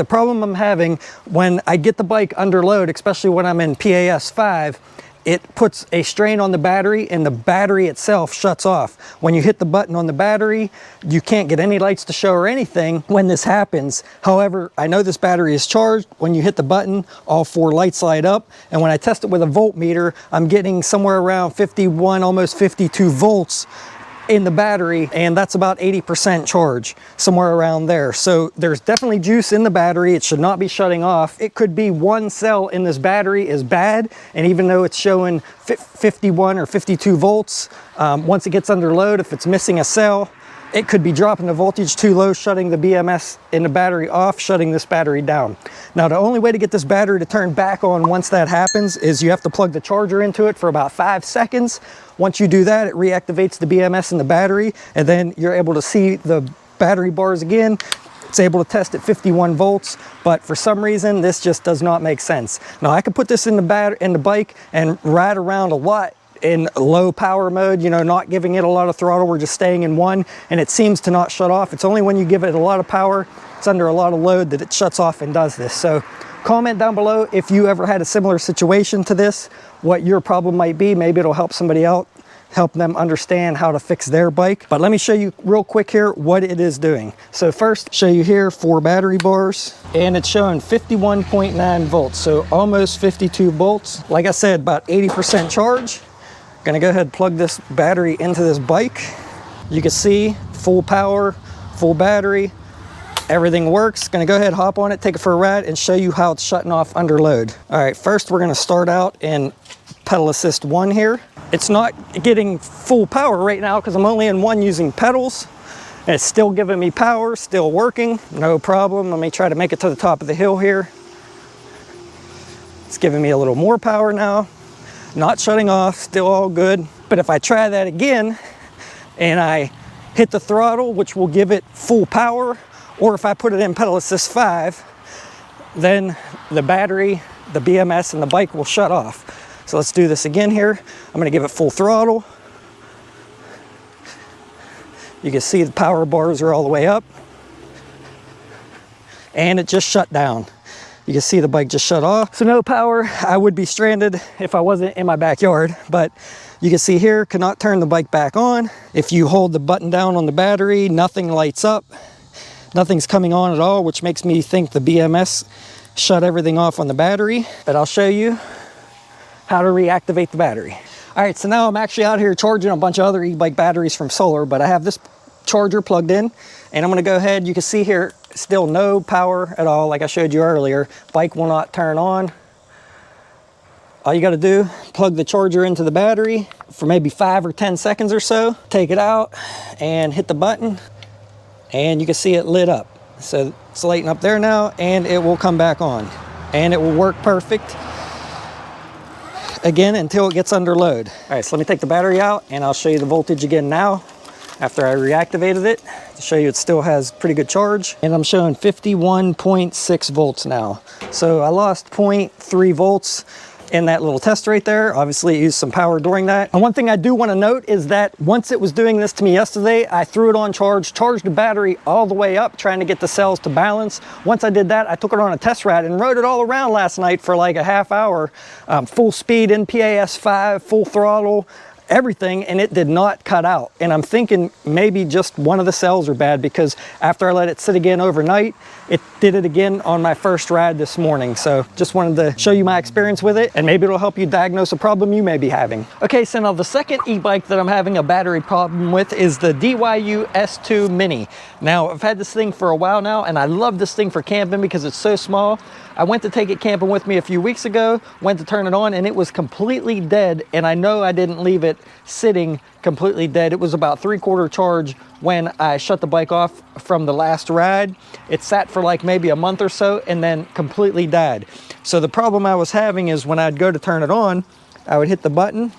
The problem I'm having when I get the bike under load, especially when I'm in PAS 5, it puts a strain on the battery and the battery itself shuts off. When you hit the button on the battery, you can't get any lights to show or anything when this happens. However, I know this battery is charged. When you hit the button, all 4 lights light up. And when I test it with a voltmeter, I'm getting somewhere around 51, almost 52 volts in the battery, and that's about 80% charge, somewhere around there. So there's definitely juice in the battery. It should not be shutting off. It could be one cell in this battery is bad, and even though it's showing 51 or 52 volts, once it gets under load, if it's missing a cell, it could be dropping the voltage too low, shutting the BMS in the battery off, shutting this battery down. Now, the only way to get this battery to turn back on once that happens is you have to plug the charger into it for about 5 seconds. Once you do that, it reactivates the BMS in the battery, and then you're able to see the battery bars again. It's able to test at 51 volts, but for some reason, this just does not make sense. Now, I could put this in the bike and ride around a lot in low power mode, you know, not giving it a lot of throttle. We're just staying in 1, and it seems to not shut off. It's only when you give it a lot of power, it's under a lot of load, that it shuts off and does this. So comment down below if you ever had a similar situation to this, what your problem might be. Maybe it'll help somebody out, help them understand how to fix their bike. But let me show you real quick here what it is doing. So first, show you here 4 battery bars, and it's showing 51.9 volts, so almost 52 volts. Like I said, about 80% charge. Gonna go ahead and plug this battery into this bike. You can see full power, full battery, everything works. Gonna go ahead, hop on it, take it for a ride, and show you how it's shutting off under load. All right, first we're gonna start out in pedal assist 1 here. It's not getting full power right now because I'm only in 1 using pedals. And it's still giving me power, still working, no problem. Let me try to make it to the top of the hill here. It's giving me a little more power now. Not shutting off, still all good. But if I try that again and I hit the throttle, which will give it full power, or if I put it in pedal assist 5, then the battery, the BMS, and the bike will shut off. So let's do this again here. I'm gonna give it full throttle. You can see the power bars are all the way up, and it just shut down. You can see the bike just shut off. So no power. I would be stranded if I wasn't in my backyard, but you can see here, cannot turn the bike back on. If you hold the button down on the battery, nothing lights up. Nothing's coming on at all, which makes me think the BMS shut everything off on the battery. But I'll show you how to reactivate the battery. All right, so now I'm actually out here charging a bunch of other e-bike batteries from solar, but I have this charger plugged in, and I'm gonna go ahead. You can see here, still no power at all, like I showed you earlier. Bike will not turn on. All you gotta do, plug the charger into the battery for maybe 5 or 10 seconds or so, take it out and hit the button, and you can see it lit up. So it's lighting up there now, and it will come back on, and it will work perfect again until it gets under load. All right, so let me take the battery out, and I'll show you the voltage again now after I reactivated it to show you it still has pretty good charge. And I'm showing 51.6 volts now. So I lost 0.3 volts in that little test right there. Obviously it used some power during that. And one thing I do want to note is that once it was doing this to me yesterday, I threw it on charge, charged the battery all the way up, trying to get the cells to balance. Once I did that, I took it on a test ride and rode it all around last night for like a half hour, full speed in PAS 5, full throttle, everything, and it did not cut out. And I'm thinking maybe just one of the cells are bad, because after I let it sit again overnight, it did it again on my first ride this morning. So just wanted to show you my experience with it, and maybe it'll help you diagnose a problem you may be having. Okay, so now the second e-bike that I'm having a battery problem with is the DYU S2 Mini. Now, I've had this thing for a while now, and I love this thing for camping because it's so small. I went to take it camping with me a few weeks ago, went to turn it on, and it was completely dead. And I know I didn't leave it sitting completely dead. It was about 3/4 charge when I shut the bike off from the last ride. It sat for like maybe a month or so and then completely died. So the problem I was having is when I'd go to turn it on, I would hit the button,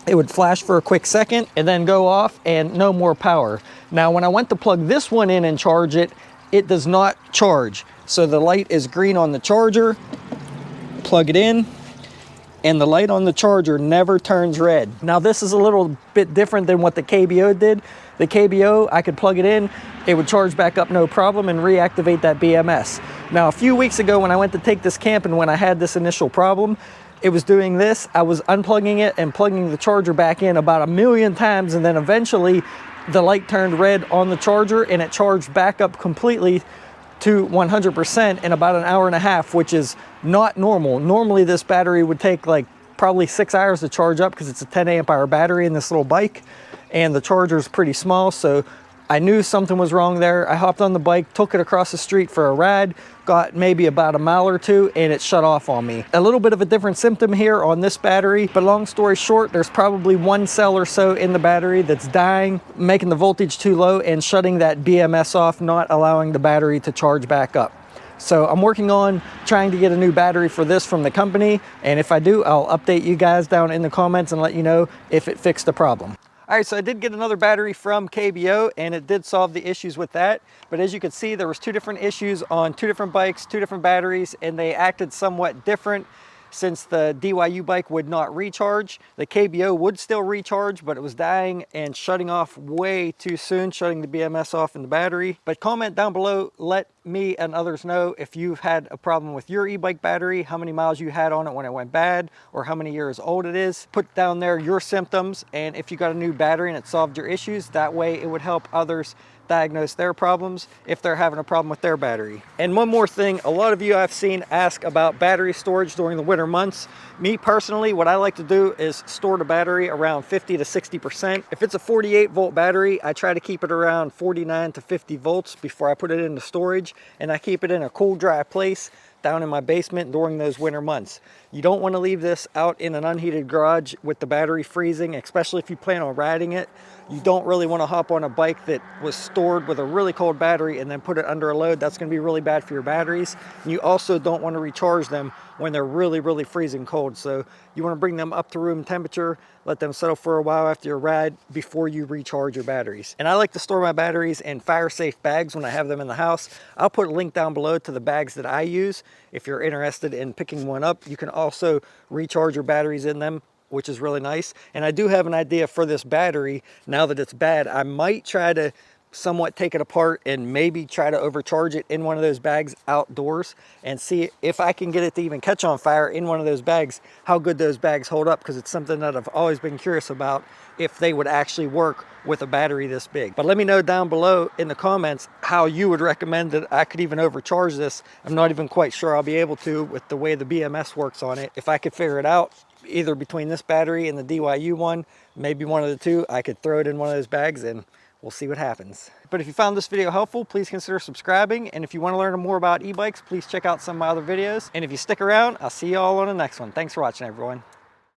it would flash for a quick second and then go off and no more power. Now, when I went to plug this one in and charge it, it does not charge. So the light is green on the charger, plug it in, and the light on the charger never turns red. Now this is a little bit different than what the KBO did. The KBO, I could plug it in, it would charge back up no problem and reactivate that BMS. Now a few weeks ago when I went to take this camping, when I had this initial problem, it was doing this. I was unplugging it and plugging the charger back in about 1,000,000 times, and then eventually the light turned red on the charger and it charged back up completely to 100% in about an hour and a half, which is not normal. Normally this battery would take like probably 6 hours to charge up because it's a 10 amp hour battery in this little bike, and the charger is pretty small. So I knew something was wrong there. I hopped on the bike, took it across the street for a ride, got maybe about a mile or two, and it shut off on me. A little bit of a different symptom here on this battery, but long story short, there's probably one cell or so in the battery that's dying, making the voltage too low and shutting that BMS off, not allowing the battery to charge back up. So I'm working on trying to get a new battery for this from the company, and if I do, I'll update you guys down in the comments and let you know if it fixed the problem. All right, so I did get another battery from KBO and it did solve the issues with that. But as you can see, there was two different issues on two different bikes, two different batteries, and they acted somewhat different. Since the DYU bike would not recharge, the KBO would still recharge, but it was dying and shutting off way too soon, shutting the BMS off in the battery. But comment down below, let me and others know if you've had a problem with your e-bike battery, how many miles you had on it when it went bad, or how many years old it is. Put down there your symptoms, and if you got a new battery and it solved your issues, that way it would help others diagnose their problems if they're having a problem with their battery. And one more thing, a lot of you I've seen ask about battery storage during the winter months. Me personally, what I like to do is store the battery around 50 to 60%. If it's a 48 volt battery, I try to keep it around 49 to 50 volts before I put it into storage, and I keep it in a cool, dry place down in my basement during those winter months. You don't want to leave this out in an unheated garage with the battery freezing, especially if you plan on riding it. You don't really want to hop on a bike that was stored with a really cold battery and then put it under a load. That's going to be really bad for your batteries. And you also don't want to recharge them when they're really, really freezing cold. So you want to bring them up to room temperature, let them settle for a while after your ride before you recharge your batteries. And I like to store my batteries in fire-safe bags when I have them in the house. I'll put a link down below to the bags that I use. If you're interested in picking one up, you can also recharge your batteries in them, which is really nice. And I do have an idea for this battery. Now that it's bad, I might try to somewhat take it apart and maybe try to overcharge it in one of those bags outdoors and see if I can get it to even catch on fire in one of those bags, how good those bags hold up, because it's something that I've always been curious about, if they would actually work with a battery this big. But let me know down below in the comments how you would recommend that I could even overcharge this. I'm not even quite sure I'll be able to with the way the BMS works on it. If I could figure it out, either between this battery and the DYU one, maybe one of the two, I could throw it in one of those bags and we'll see what happens. But if you found this video helpful, please consider subscribing. And if you want to learn more about e-bikes, please check out some of my other videos. And if you stick around, I'll see you all on the next one. Thanks for watching, everyone.